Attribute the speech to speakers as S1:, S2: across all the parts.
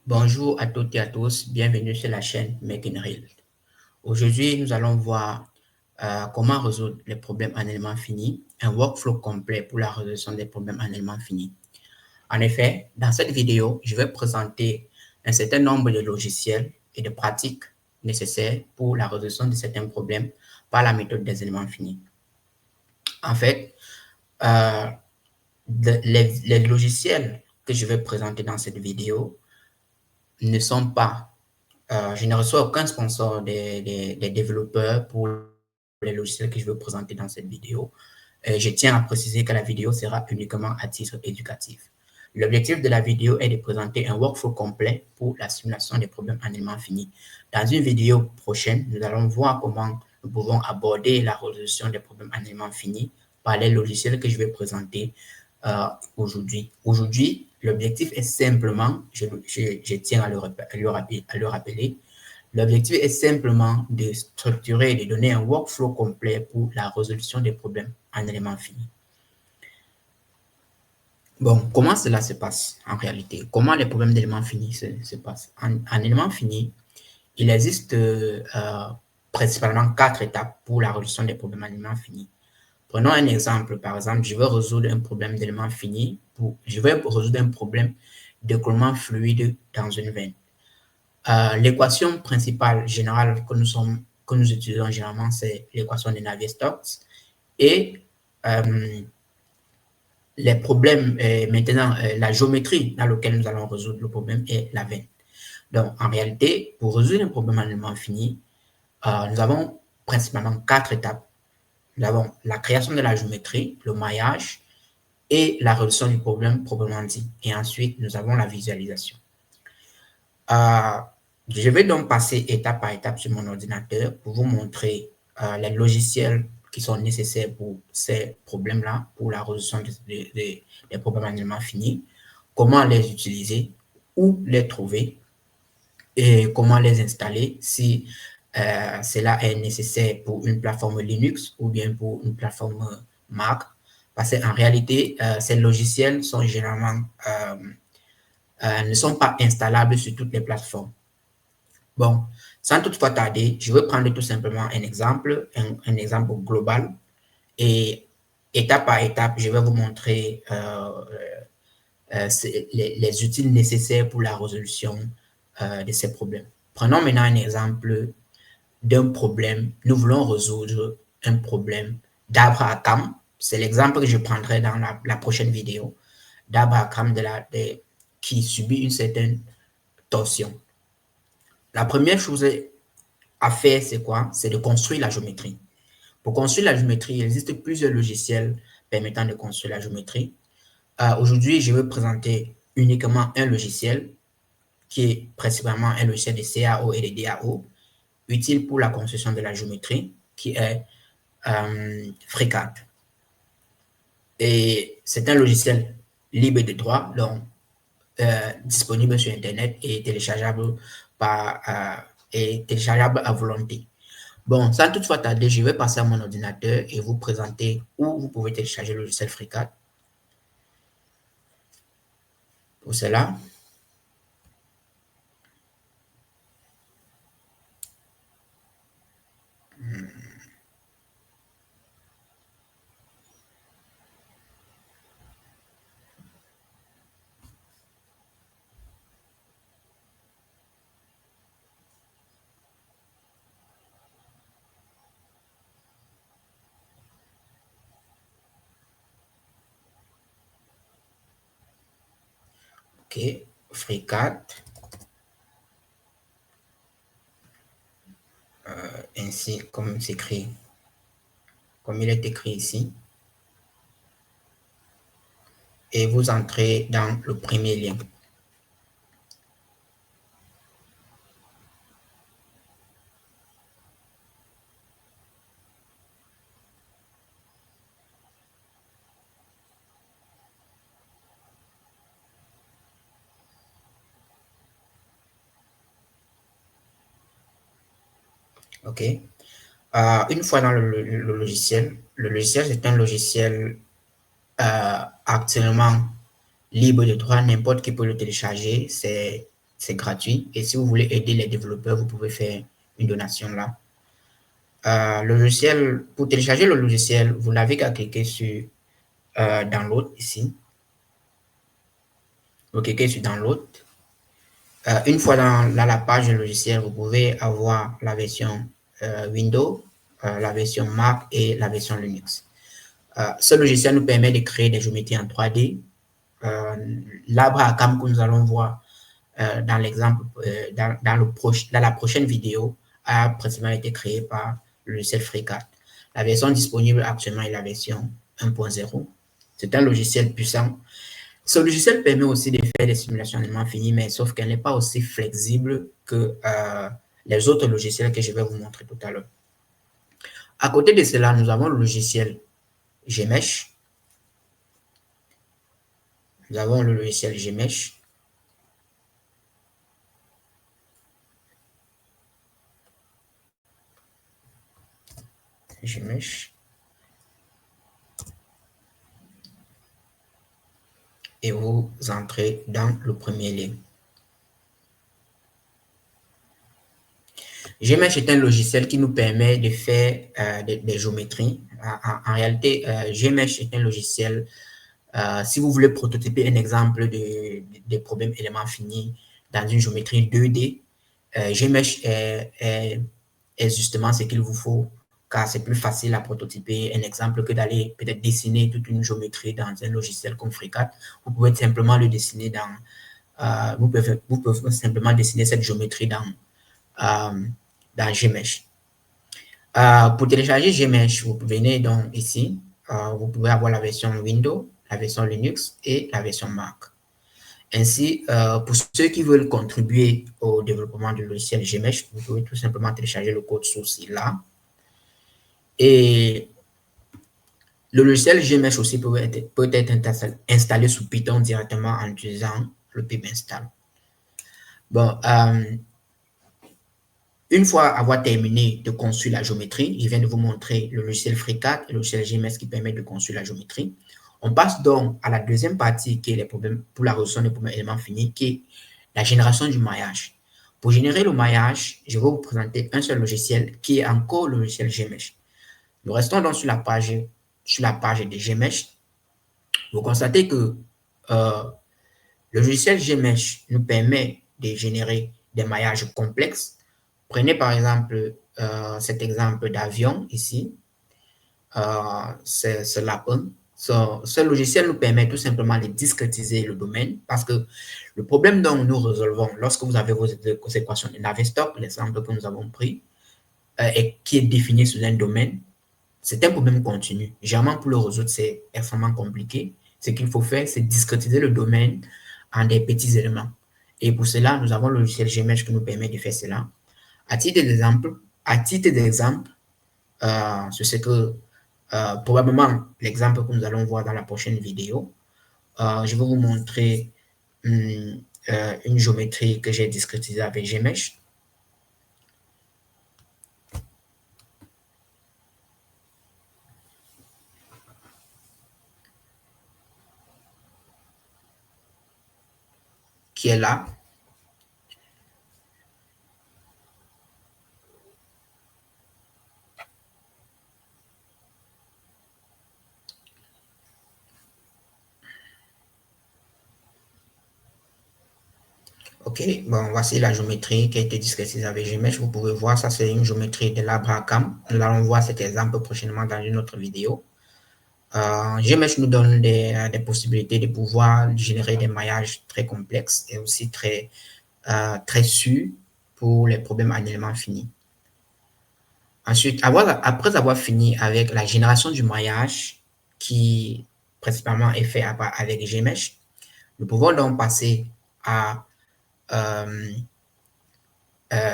S1: Bonjour à toutes et à tous, bienvenue sur la chaîne Making Real. Aujourd'hui, nous allons voir comment résoudre les problèmes en éléments finis, un workflow complet pour la résolution des problèmes en éléments finis. En effet, dans cette vidéo, je vais présenter un certain nombre de logiciels et de pratiques nécessaires pour la résolution de certains problèmes par la méthode des éléments finis. En fait, euh, les logiciels que je vais présenter dans cette vidéo ne sont pas je ne reçois aucun sponsor des développeurs pour les logiciels que je vais présenter dans cette vidéo. Je tiens à préciser que la vidéo sera uniquement à titre éducatif. L'objectif de la vidéo est de présenter un workflow complet pour la simulation des problèmes en éléments finis. Dans une vidéo prochaine, nous allons voir comment nous pouvons aborder la résolution des problèmes en éléments finis par les logiciels que je vais présenter aujourd'hui. Aujourd'hui, l'objectif est simplement, je tiens à le rappeler, l'objectif est simplement de structurer et de donner un workflow complet pour la résolution des problèmes en éléments finis. Bon, comment cela se passe en réalité? Comment les problèmes d'éléments finis se passent? En éléments finis, il existe principalement 4 étapes pour la résolution des problèmes en éléments finis. Prenons un exemple. Par exemple, je veux résoudre un problème d'éléments finis. Je vais résoudre un problème d'écoulement fluide dans une veine. L'équation principale générale que nous utilisons généralement, c'est l'équation de Navier-Stokes. Et les problèmes, maintenant, la géométrie dans laquelle nous allons résoudre le problème est la veine. Donc, en réalité, pour résoudre un problème en éléments finis, nous avons principalement 4 étapes. Nous avons la création de la géométrie, le maillage et la résolution du problème proprement dit. Et ensuite, nous avons la visualisation. Je vais donc passer étape par étape sur mon ordinateur pour vous montrer les logiciels qui sont nécessaires pour ces problèmes-là, pour la résolution des problèmes en éléments finis, comment les utiliser, où les trouver et comment les installer si cela est nécessaire pour une plateforme Linux ou bien pour une plateforme Mac. Parce qu'en réalité, ces logiciels sont généralement ne sont pas installables sur toutes les plateformes. Bon, sans toutefois tarder, je vais prendre tout simplement un exemple global et étape par étape, je vais vous montrer les outils nécessaires pour la résolution de ces problèmes. Prenons maintenant un exemple d'un problème. Nous voulons résoudre un problème d'Abraham. C'est l'exemple que je prendrai dans la prochaine vidéo d'Abraham qui subit une certaine torsion. La première chose à faire, c'est quoi? C'est de construire la géométrie. Pour construire la géométrie, il existe plusieurs logiciels permettant de construire la géométrie. Aujourd'hui, je vais présenter uniquement un logiciel qui est principalement un logiciel de CAO et de DAO, utile pour la construction de la géométrie, qui est FreeCAD. Et c'est un logiciel libre de droit, donc disponible sur Internet et téléchargeable à volonté. Bon, sans toutefois tarder, je vais passer à mon ordinateur et vous présenter où vous pouvez télécharger le logiciel FreeCAD. Pour cela, OK, FreeCAD, ainsi comme s'écrit, comme il est écrit ici. Et vous entrez dans le premier lien. OK. Une fois dans le logiciel c'est un logiciel actuellement libre de droit, n'importe qui peut le télécharger. C'est c'est gratuit. Et si vous voulez aider les développeurs, vous pouvez faire une donation là. Le logiciel, pour télécharger le logiciel, vous n'avez qu'à cliquer sur Download ici. Vous cliquez sur Download. Une fois dans la page du logiciel, vous pouvez avoir la version Windows, la version Mac et la version Linux. Ce logiciel nous permet de créer des géométries en 3D. L'Abraham que nous allons voir dans l'exemple, dans la prochaine vidéo, a précédemment été créé par le logiciel FreeCAD. La version disponible actuellement est la version 1.0. C'est un logiciel puissant. Ce logiciel permet aussi de faire des simulations d'éléments finis, mais sauf qu'elle n'est pas aussi flexible que les autres logiciels que je vais vous montrer tout à l'heure. À côté de cela, nous avons le logiciel GMesh. Nous avons le logiciel GMesh. GMesh. Et vous entrez dans le premier lien. GMesh est un logiciel qui nous permet de faire des géométries. En réalité, GMesh est un logiciel, si vous voulez prototyper un exemple des problèmes éléments finis dans une géométrie 2D, GMesh est justement ce qu'il vous faut, car c'est plus facile à prototyper un exemple que d'aller peut-être dessiner toute une géométrie dans un logiciel comme FreeCAD. Vous pouvez simplement le dessiner dans... vous pouvez simplement dessiner cette géométrie dans GMesh. Pour télécharger GMesh, vous venez donc ici. Vous pouvez avoir la version Windows, la version Linux et la version Mac. Ainsi, pour ceux qui veulent contribuer au développement du logiciel GMesh, vous pouvez tout simplement télécharger le code source là. Et le logiciel GMesh aussi peut être installé sous Python directement en utilisant le pip install. Bon, une fois avoir terminé de construire la géométrie, je viens de vous montrer le logiciel FreeCAD et le logiciel GMesh qui permet de construire la géométrie. On passe donc à la deuxième partie qui est les problèmes pour la résolution des problèmes éléments finis, qui est la génération du maillage. Pour générer le maillage, je vais vous présenter un seul logiciel qui est encore le logiciel GMesh. Nous restons donc sur la page de GMesh. Vous constatez que le logiciel GMesh nous permet de générer des maillages complexes. Prenez par exemple cet exemple d'avion ici. C'est lapin. Ce logiciel nous permet tout simplement de discrétiser le domaine parce que le problème dont nous résolvons lorsque vous avez vos équations de Navier-Stokes, l'exemple que nous avons pris, et qui est défini sous un domaine, c'est un problème continu. Généralement, pour le résoudre, c'est extrêmement compliqué. Ce qu'il faut faire, c'est discrétiser le domaine en des petits éléments. Et pour cela, nous avons le logiciel GMesh qui nous permet de faire cela. À titre d'exemple, c'est ce que probablement l'exemple que nous allons voir dans la prochaine vidéo. Je vais vous montrer une géométrie que j'ai discrétisée avec GMesh. Qui est là. Ok, bon, voici la géométrie qui a été discrétisée avec GMesh. Vous pouvez voir, ça c'est une géométrie de l'Abraham. Nous allons voir cet exemple prochainement dans une autre vidéo. GMesh nous donne des possibilités de pouvoir générer des maillages très complexes et aussi très sûrs pour les problèmes en éléments finis. Ensuite, après avoir fini avec la génération du maillage qui principalement est fait avec GMesh, nous pouvons donc passer à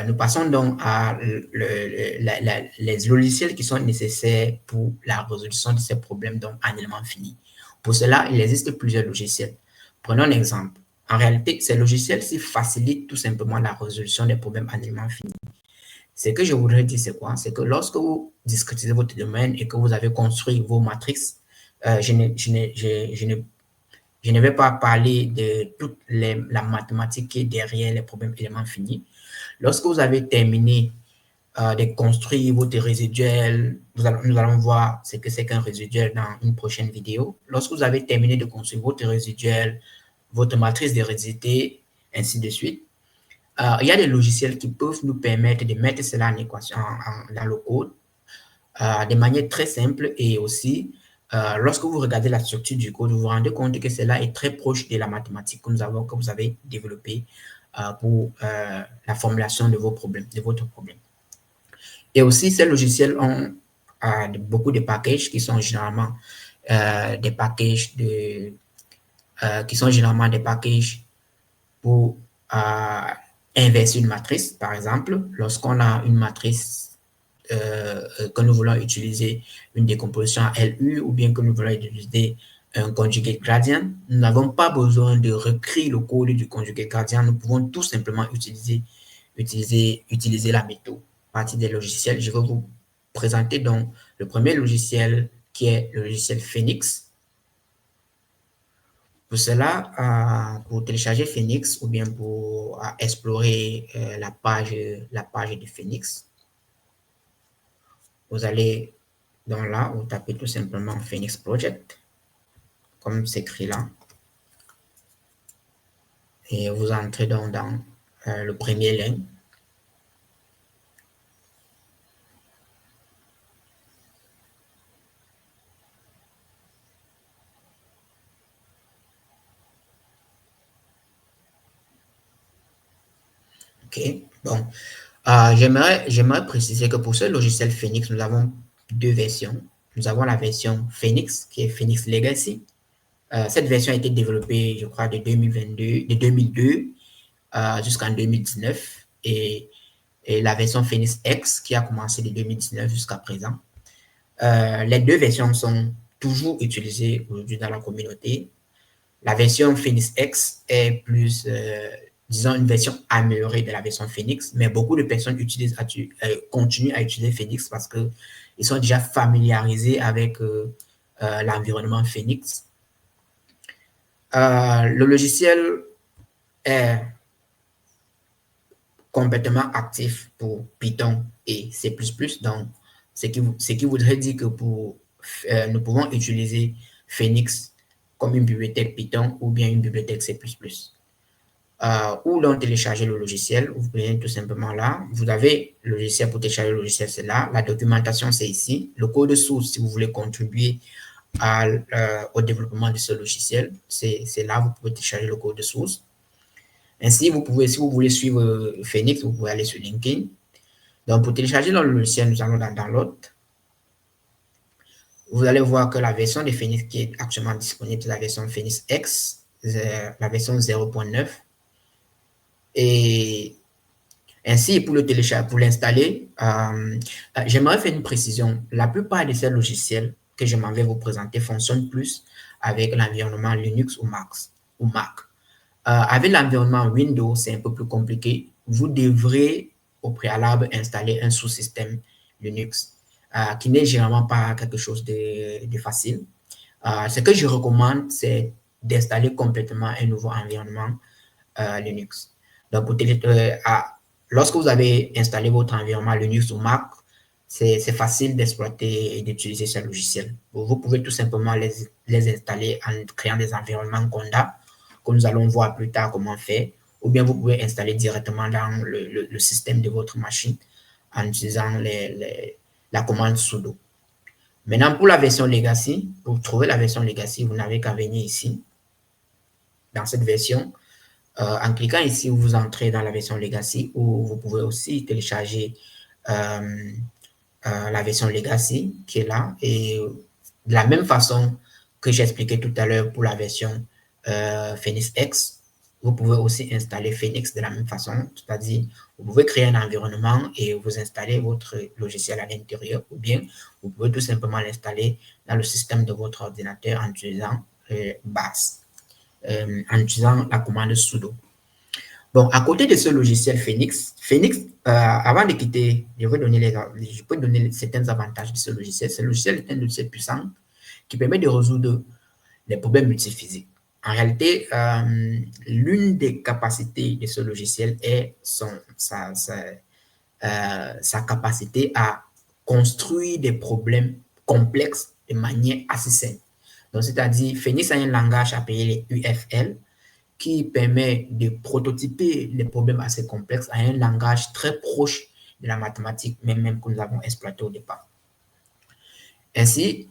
S1: nous passons donc à les logiciels qui sont nécessaires pour la résolution de ces problèmes donc en éléments finis. Pour cela, il existe plusieurs logiciels. Prenons un exemple. En réalité, ces logiciels-ci facilitent tout simplement la résolution des problèmes en éléments finis. Ce que je voudrais dire, c'est quoi? C'est que lorsque vous discrétisez votre domaine et que vous avez construit vos matrices, je Je ne vais pas parler de toute la mathématique qui est derrière les problèmes éléments finis. Lorsque vous avez terminé de construire votre résiduel, nous allons voir ce que c'est qu'un résiduel dans une prochaine vidéo. Lorsque vous avez terminé de construire votre résiduel, votre matrice de résidus, ainsi de suite, il y a des logiciels qui peuvent nous permettre de mettre cela en équation dans le code de manière très simple et aussi, lorsque vous regardez la structure du code, vous vous rendez compte que cela est très proche de la mathématique que vous avez développée pour la formulation de vos problèmes, de votre problème. Et aussi, ces logiciels ont beaucoup de packages qui sont généralement des packages pour inverser une matrice. Par exemple, lorsqu'on a une matrice que nous voulons utiliser une décomposition à LU ou bien que nous voulons utiliser un conjugate gradient, nous n'avons pas besoin de recréer le code du conjugate gradient. Nous pouvons tout simplement utiliser la méthode à partir des logiciels. Je vais vous présenter donc le premier logiciel qui est le logiciel Phoenix. Pour cela, pour télécharger Phoenix ou bien pour explorer la page de Phoenix, vous allez dans là, vous tapez tout simplement Phoenix Project, comme c'est écrit là. Et vous entrez donc dans le premier lien. OK, bon. J'aimerais préciser que pour ce logiciel Phoenix, nous avons deux versions. Nous avons la version Phoenix, qui est Phoenix Legacy. Cette version a été développée, je crois, de 2002 jusqu'en 2019. Et la version Phoenix X, qui a commencé de 2019 jusqu'à présent. Les deux versions sont toujours utilisées aujourd'hui dans la communauté. La version Phoenix X est plus, disons, une version améliorée de la version Phoenix, mais beaucoup de personnes continuent à utiliser Phoenix parce qu'ils sont déjà familiarisés avec l'environnement Phoenix. Le logiciel est complètement actif pour Python et C++, donc ce qui voudrait dire que nous pouvons utiliser Phoenix comme une bibliothèque Python ou bien une bibliothèque C++. Ou donc télécharger le logiciel, vous venez tout simplement là, vous avez le logiciel pour télécharger le logiciel, c'est là, la documentation c'est ici, le code source si vous voulez contribuer au développement de ce logiciel, c'est là, vous pouvez télécharger le code source. Ainsi, si vous voulez suivre Phoenix, vous pouvez aller sur LinkedIn. Donc, pour télécharger le logiciel, nous allons dans Download. Vous allez voir que la version de Phoenix qui est actuellement disponible, c'est la version Phoenix X, la version 0.9. Et ainsi, pour le télécharger, pour l'installer, j'aimerais faire une précision. La plupart de ces logiciels que je m'en vais vous présenter fonctionnent plus avec l'environnement Linux ou Mac. Avec l'environnement Windows, c'est un peu plus compliqué. Vous devrez au préalable installer un sous-système Linux qui n'est généralement pas quelque chose de facile. Ce que je recommande, c'est d'installer complètement un nouveau environnement Linux. Donc, lorsque vous avez installé votre environnement Linux ou Mac, c'est facile d'exploiter et d'utiliser ces logiciels. Vous pouvez tout simplement les installer en créant des environnements Conda, que nous allons voir plus tard comment faire, ou bien vous pouvez installer directement dans le système de votre machine en utilisant la commande sudo. Maintenant, pour la version Legacy, pour trouver la version Legacy, vous n'avez qu'à venir ici, dans cette version. En cliquant ici, vous entrez dans la version Legacy, ou vous pouvez aussi télécharger la version Legacy qui est là. Et de la même façon que j'ai expliqué tout à l'heure pour la version Phoenix X, vous pouvez aussi installer Phoenix de la même façon, c'est-à-dire vous pouvez créer un environnement et vous installez votre logiciel à l'intérieur, ou bien vous pouvez tout simplement l'installer dans le système de votre ordinateur en utilisant BAS, en utilisant la commande sudo. Bon, à côté de ce logiciel Phoenix, avant de quitter, je peux donner certains avantages de ce logiciel. Ce logiciel est un logiciel puissant qui permet de résoudre les problèmes multiphysiques. En réalité, l'une des capacités de ce logiciel est sa capacité à construire des problèmes complexes de manière assez simple. Donc, c'est-à-dire, Phoenix a un langage appelé les UFL qui permet de prototyper les problèmes assez complexes à un langage très proche de la mathématique, même que nous avons exploité au départ. Ainsi,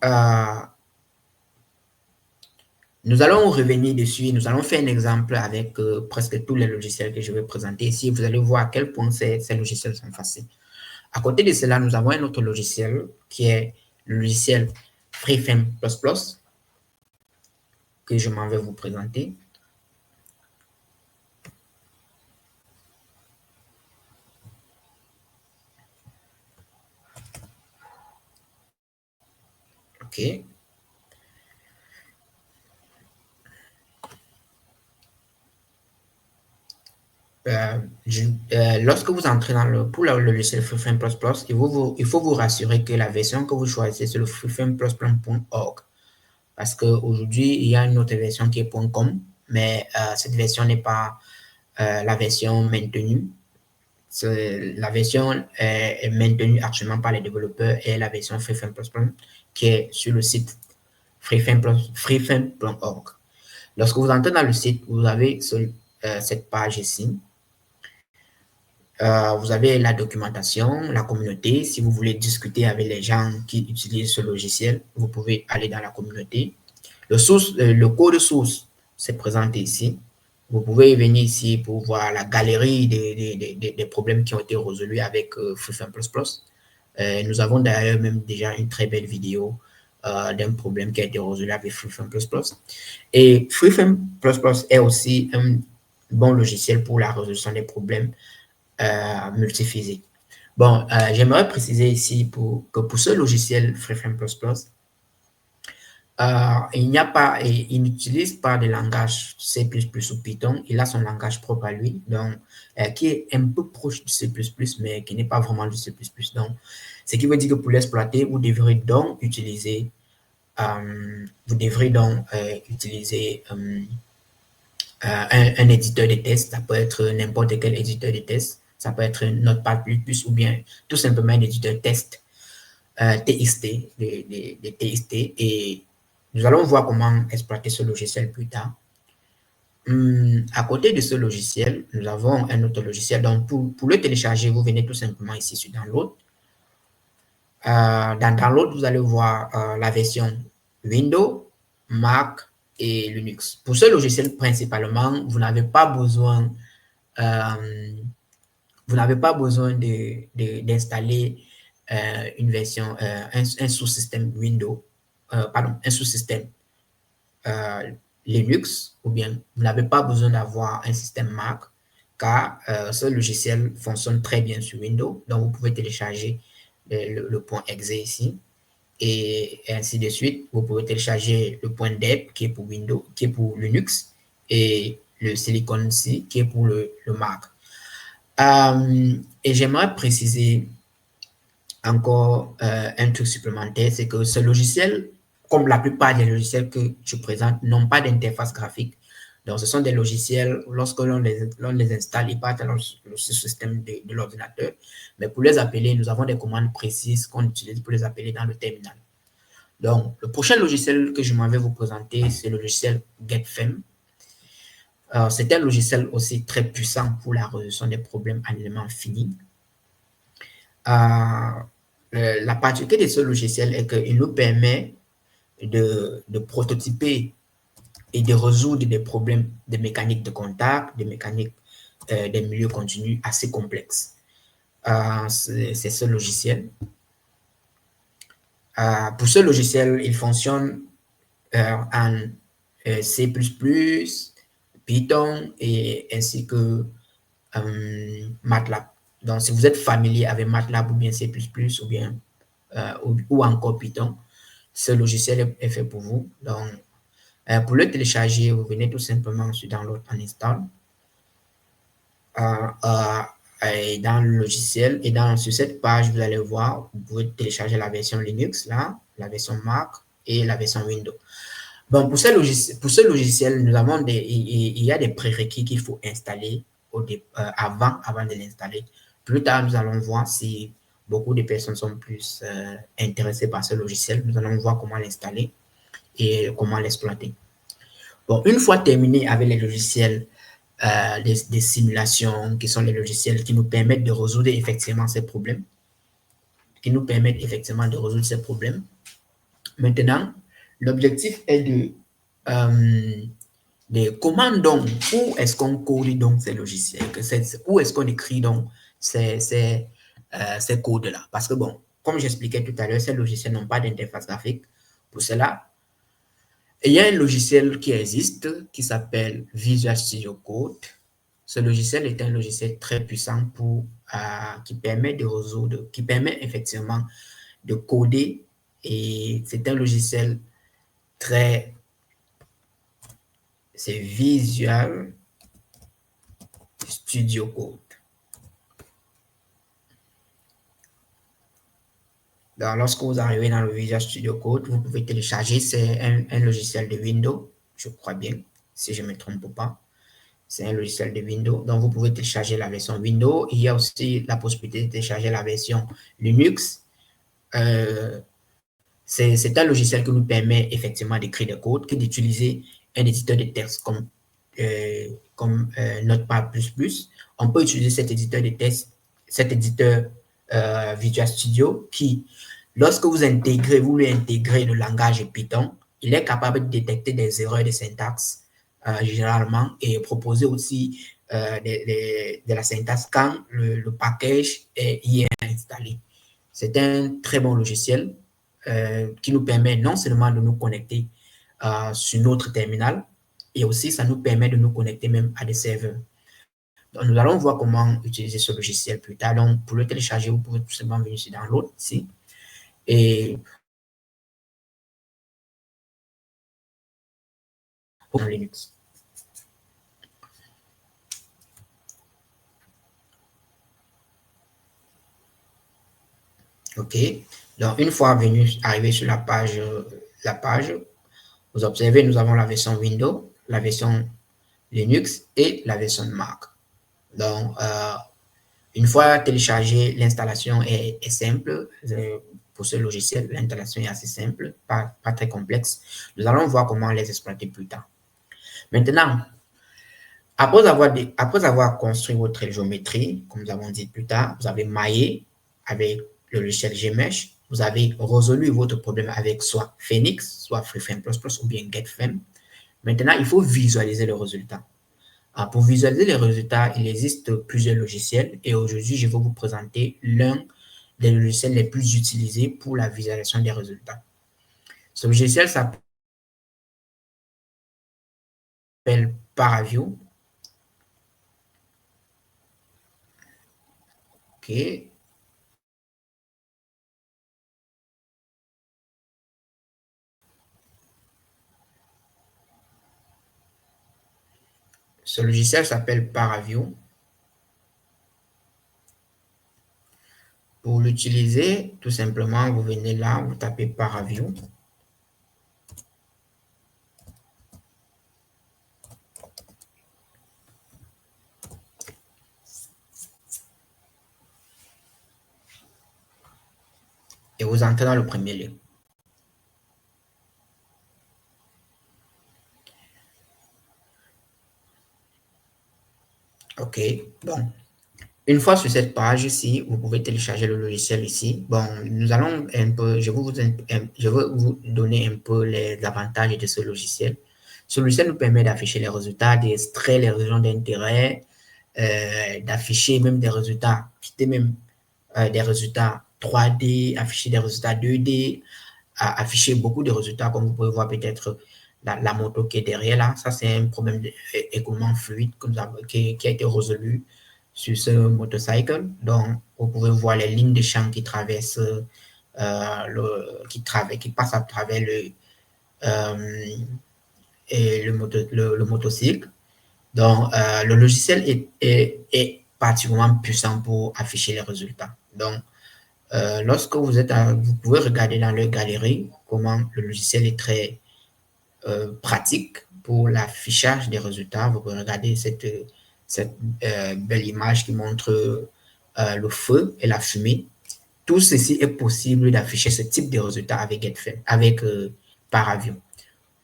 S1: nous allons revenir dessus, nous allons faire un exemple avec presque tous les logiciels que je vais présenter ici. Vous allez voir à quel point ces logiciels sont faciles. À côté de cela, nous avons un autre logiciel qui est le logiciel FreeFrame++, que je m'en vais vous présenter. OK. Lorsque vous entrez pour le logiciel FreeFrame++, il faut vous rassurer que la version que vous choisissez, c'est le freeframe++.org. Parce qu'aujourd'hui, il y a une autre version qui est .com, mais cette version n'est pas la version maintenue. La version est maintenue actuellement par les développeurs et la version FreeFrame++ qui est sur le site freeframe.org. Lorsque vous entrez dans le site, vous avez cette page ici. Vous avez la documentation, la communauté. Si vous voulez discuter avec les gens qui utilisent ce logiciel, vous pouvez aller dans la communauté. Le code source c'est présenté ici. Vous pouvez venir ici pour voir la galerie des problèmes qui ont été résolus avec FreeFrame++. Nous avons d'ailleurs même déjà une très belle vidéo d'un problème qui a été résolu avec FreeFrame++. Et FreeFrame++ est aussi un bon logiciel pour la résolution des problèmes multiphysique. Bon, j'aimerais préciser ici que pour ce logiciel FreeFrame++, il n'utilise pas de langage C++ ou Python, il a son langage propre à lui, donc, qui est un peu proche du C++, mais qui n'est pas vraiment du C++. Donc, ce qui veut dire que pour l'exploiter, vous devrez donc utiliser un éditeur de test. Ça peut être n'importe quel éditeur de test. Ça peut être Notepad++ ou bien tout simplement un éditeur test TXT, des TXT. Et nous allons voir comment exploiter ce logiciel plus tard. À côté de ce logiciel, nous avons un autre logiciel. Donc, pour le télécharger, vous venez tout simplement ici sur Download. Dans Download, vous allez voir la version Windows, Mac et Linux. Pour ce logiciel, principalement, vous n'avez pas besoin d'installer une version, un sous-système Windows, un sous-système Linux, ou bien vous n'avez pas besoin d'avoir un système Mac, car ce logiciel fonctionne très bien sur Windows. Donc, vous pouvez télécharger le point .exe ici, et ainsi de suite. Vous pouvez télécharger le point .deb qui est pour Windows, qui est pour Linux, et le Silicon C qui est pour le Mac. Et j'aimerais préciser encore un truc supplémentaire, c'est que ce logiciel, comme la plupart des logiciels que je présente, n'ont pas d'interface graphique. Donc, ce sont des logiciels, lorsque l'on les installe, ils partent dans le système de l'ordinateur. Mais pour les appeler, nous avons des commandes précises qu'on utilise pour les appeler dans le terminal. Donc, le prochain logiciel que je m'en vais vous présenter, c'est le logiciel GetFem. C'est un logiciel aussi très puissant pour la résolution des problèmes à éléments finis. La particularité de ce logiciel est qu'il nous permet de prototyper et de résoudre des problèmes de mécanique de contact, de mécanique des milieux continus assez complexes. C'est ce logiciel. Pour ce logiciel, il fonctionne en C++, Python et ainsi que MATLAB. Donc, si vous êtes familier avec MATLAB ou bien C++ ou bien ou encore Python, ce logiciel est fait pour vous. Donc, pour le télécharger, vous venez tout simplement sur Download and Install. Et dans le logiciel, et sur cette page, vous allez voir, vous pouvez télécharger la version Linux, là, la version Mac et la version Windows. Bon, pour ce logiciel, nous avons il y a des prérequis qu'il faut installer avant de l'installer. Plus tard, nous allons voir si beaucoup de personnes sont plus intéressées par ce logiciel. Nous allons voir comment l'installer et comment l'exploiter. Bon, une fois terminé avec les logiciels des simulations, qui sont les logiciels qui nous permettent de résoudre effectivement ces problèmes, Maintenant, l'objectif est de comment donc, où est-ce qu'on code donc ces logiciels, où est-ce qu'on écrit donc ces codes-là. Parce que bon, comme j'expliquais tout à l'heure, ces logiciels n'ont pas d'interface graphique. Pour cela, il y a un logiciel qui existe qui s'appelle Visual Studio Code. Ce logiciel est un logiciel très puissant qui permet effectivement de coder, et c'est un logiciel c'est Visual Studio Code. Donc, lorsque vous arrivez dans le Visual Studio Code, vous pouvez télécharger, c'est un logiciel de Windows, je crois bien, si je ne me trompe pas. C'est un logiciel de Windows, donc vous pouvez télécharger la version Windows. Il y a aussi la possibilité de télécharger la version Linux. C'est un logiciel qui nous permet effectivement d'écrire des codes, d'utiliser un éditeur de texte comme Notepad++. On peut utiliser cet éditeur de texte, cet éditeur Visual Studio qui, lorsque vous lui intégrez le langage Python, il est capable de détecter des erreurs de syntaxe généralement et proposer aussi de la syntaxe quand le package y est installé. C'est un très bon logiciel qui nous permet non seulement de nous connecter sur notre terminal, et aussi ça nous permet de nous connecter même à des serveurs. Donc, nous allons voir comment utiliser ce logiciel plus tard. Donc, pour le télécharger, vous pouvez tout simplement venir sur Download ici. Et dans Linux. OK. Donc, une fois arrivé sur la page, vous observez, nous avons la version Windows, la version Linux et la version Mac. Donc, une fois téléchargé, l'installation est simple. Pour ce logiciel, l'installation est assez simple, pas très complexe. Nous allons voir comment les exploiter plus tard. Maintenant, après avoir construit votre géométrie, comme nous avons dit plus tard, vous avez maillé avec le logiciel Gmesh, vous avez résolu votre problème avec soit Phoenix, soit FreeFrame++ ou bien GetFrame. Maintenant, il faut visualiser le résultat. Pour visualiser les résultats, il existe plusieurs logiciels et aujourd'hui, je vais vous présenter l'un des logiciels les plus utilisés pour la visualisation des résultats. Ce logiciel s'appelle Paraview. OK. Ce logiciel s'appelle Paraview. Pour l'utiliser, tout simplement, vous venez là, vous tapez Paraview. Et vous entrez dans le premier lien. OK, bon. Une fois sur cette page ici, vous pouvez télécharger le logiciel ici. Bon, nous allons un peu, je vais vous donner un peu les avantages de ce logiciel. Ce logiciel nous permet d'afficher les résultats, d'extraire les régions d'intérêt, d'afficher même des résultats, des résultats 3D, afficher des résultats 2D, afficher beaucoup de résultats, comme vous pouvez voir peut-être la moto qui est derrière là. Ça, c'est un problème d'écoulement fluide qui a été résolu sur ce motorcycle. Donc, vous pouvez voir les lignes de champ qui traversent, qui passent à travers le motocycle. Donc, le logiciel est particulièrement puissant pour afficher les résultats. Donc, lorsque vous pouvez regarder dans leur galerie comment le logiciel est très pratique pour l'affichage des résultats. Vous pouvez regarder cette belle image qui montre le feu et la fumée. Tout ceci est possible d'afficher ce type de résultats avec GetFed, avec Paraview.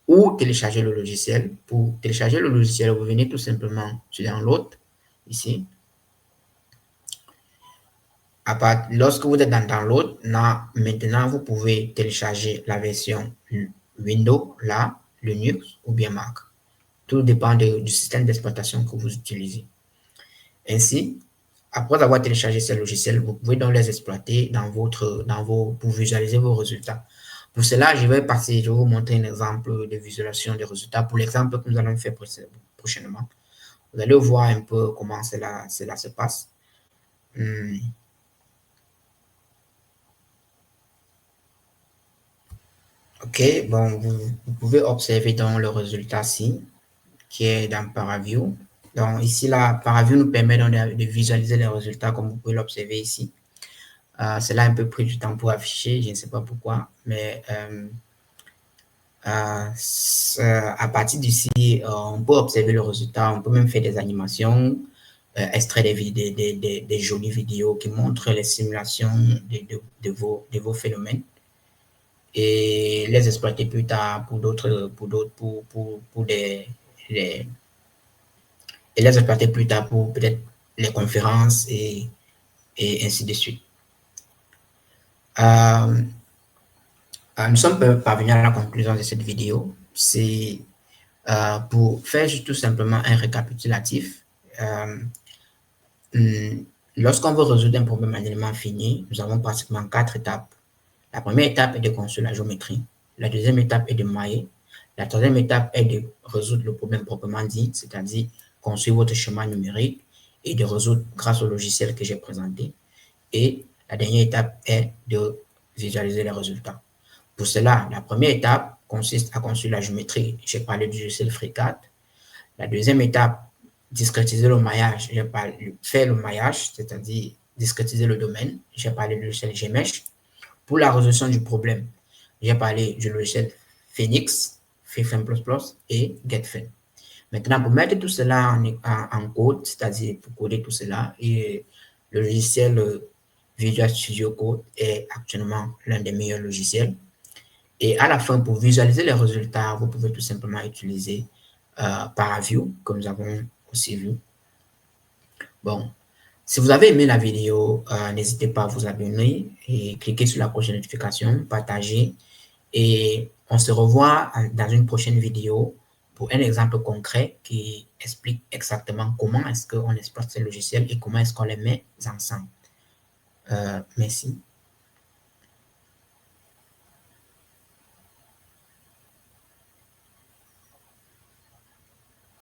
S1: Ou télécharger le logiciel. Pour télécharger le logiciel, vous venez tout simplement sur Download, ici. Lorsque vous êtes dans Download, là, maintenant, vous pouvez télécharger la version Windows, là, Linux ou bien Mac. Tout dépend du système d'exploitation que vous utilisez. Ainsi, après avoir téléchargé ces logiciels, vous pouvez donc les exploiter pour visualiser vos résultats. Pour cela, je vais vous montrer un exemple de visualisation des résultats pour l'exemple que nous allons faire prochainement. Vous allez voir un peu comment cela se passe. OK, bon, vous pouvez observer dans le résultat-ci, qui est dans Paraview. Donc, ici, là, Paraview nous permet donc de visualiser les résultats, comme vous pouvez l'observer ici. Cela a un peu pris du temps pour afficher, je ne sais pas pourquoi, mais à partir d'ici, on peut observer le résultat, on peut même faire des animations, extraire des jolies vidéos qui montrent les simulations de vos phénomènes et les exploiter plus tard pour et les exploiter plus tard pour peut-être les conférences et ainsi de suite. Nous sommes parvenus à la conclusion de cette vidéo. C'est pour faire tout simplement un récapitulatif. Lorsqu'on veut résoudre un problème en élément fini, nous avons pratiquement 4 étapes. La première étape est de construire la géométrie. La deuxième étape est de mailler. La troisième étape est de résoudre le problème proprement dit, c'est-à-dire construire votre schéma numérique et de résoudre grâce au logiciel que j'ai présenté. Et la dernière étape est de visualiser les résultats. Pour cela, la première étape consiste à construire la géométrie. J'ai parlé du logiciel FreeCAD. La deuxième étape, discrétiser le maillage. J'ai parlé faire le maillage, c'est-à-dire discrétiser le domaine. J'ai parlé du logiciel GMesh. Pour la résolution du problème, j'ai parlé du logiciel Phoenix, Freehand++ et GetFed. Maintenant, pour mettre tout cela en code, c'est-à-dire pour coder tout cela, et le logiciel Visual Studio Code est actuellement l'un des meilleurs logiciels. Et à la fin, pour visualiser les résultats, vous pouvez tout simplement utiliser Paraview, que nous avons aussi vu. Bon, si vous avez aimé la vidéo, n'hésitez pas à vous abonner et cliquer sur la cloche de notification, partager. Et on se revoit dans une prochaine vidéo pour un exemple concret qui explique exactement comment est-ce qu'on exploite ces logiciels et comment est-ce qu'on les met ensemble. Merci.